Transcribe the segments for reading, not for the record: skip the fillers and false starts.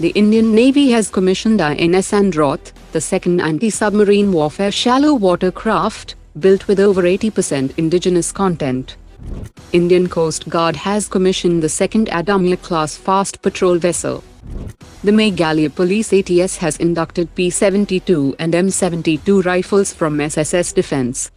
The Indian Navy has commissioned INS Androth, the second anti-submarine warfare shallow water craft, built with over 80% indigenous content. Indian Coast Guard has commissioned the second Adamya-Class fast patrol vessel. The Meghalaya Police ATS has inducted P-72 and M-72 rifles from SSS Defence.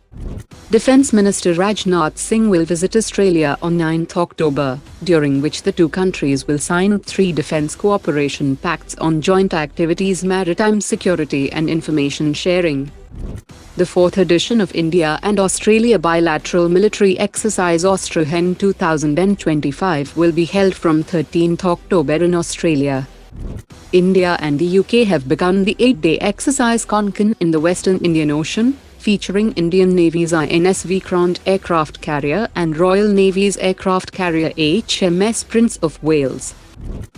Defence Minister Rajnath Singh will visit Australia on 9 October, during which the two countries will sign 3 defence cooperation pacts on joint activities, maritime security and information sharing. The 4th edition of India and Australia bilateral military exercise AUSTRA HIND 2025 will be held from 13 October in Australia. India and the UK have begun the 8-day exercise Konkan in the Western Indian Ocean, featuring Indian Navy's INS Vikrant aircraft carrier and Royal Navy's aircraft carrier HMS Prince of Wales.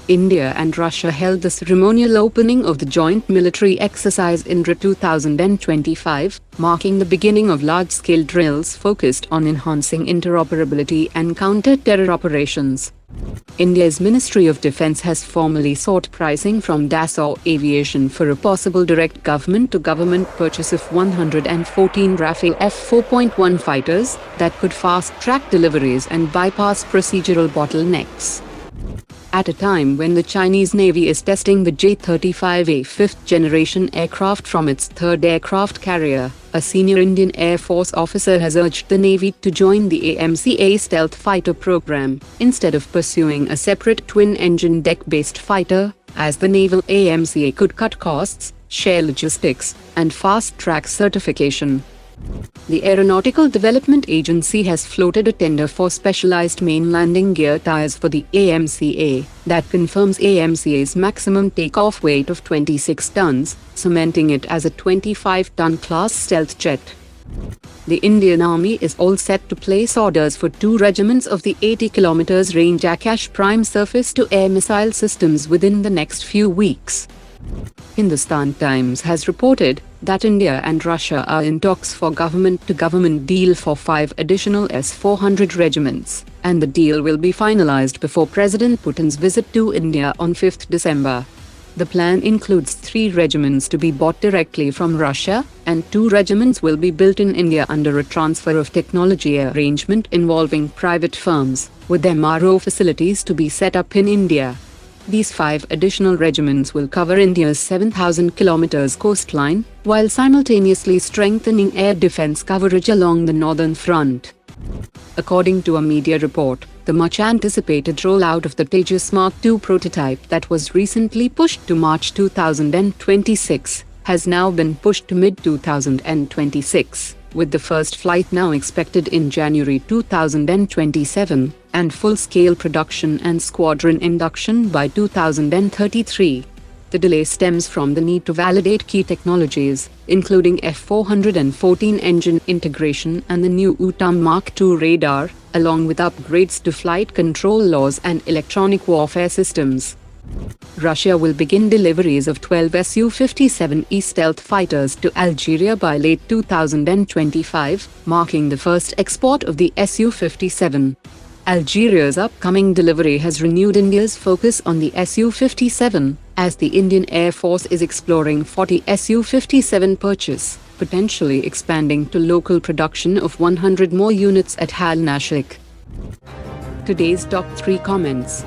India and Russia held the ceremonial opening of the joint military exercise Indra 2025, marking the beginning of large-scale drills focused on enhancing interoperability and counter-terror operations. India's Ministry of Defence has formally sought pricing from Dassault Aviation for a possible direct government-to-government purchase of 114 Rafale F-400 fighters that could fast-track deliveries and bypass procedural bottlenecks. At a time when the Chinese Navy is testing the J-35A 5th-generation aircraft from its 3rd aircraft carrier, a senior Indian Air Force officer has urged the Navy to join the AMCA stealth fighter program, instead of pursuing a separate twin-engine deck-based fighter, as the naval AMCA could cut costs, share logistics, and fast-track certification. The Aeronautical Development Agency has floated a tender for specialized main landing gear tires for the AMCA that confirms AMCA's maximum takeoff weight of 26 tons, cementing it as a 25-ton class stealth jet. The Indian Army is all set to place orders for 2 regiments of the 80 km range Akshar prime surface-to-air missile systems within the next few weeks. Hindustan Times has reported that India and Russia are in talks for government-to-government deal for 5 additional S-400 regiments, and the deal will be finalized before President Putin's visit to India on 5 December. The plan includes 3 regiments to be bought directly from Russia, and 2 regiments will be built in India under a transfer of technology arrangement involving private firms, with MRO facilities to be set up in India. These 5 additional regiments will cover India's 7,000 km coastline, while simultaneously strengthening air defense coverage along the northern front. According to a media report, the much-anticipated rollout of the Tejas Mark II prototype that was recently pushed to March 2026 has now been pushed to mid-2026, with the first flight now expected in January 2027, and full-scale production and squadron induction by 2033. The delay stems from the need to validate key technologies, including F-414 engine integration and the new UTAM Mark II radar, along with upgrades to flight control laws and electronic warfare systems. Russia will begin deliveries of 12 Su-57E stealth fighters to Algeria by late 2025, marking the first export of the Su-57. Algeria's upcoming delivery has renewed India's focus on the Su-57, as the Indian Air Force is exploring 40 Su-57 purchase, potentially expanding to local production of 100 more units at Al Nashik. Today's top 3 comments.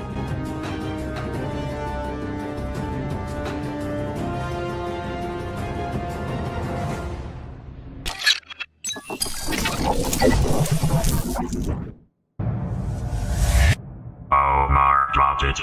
Omar dropped it.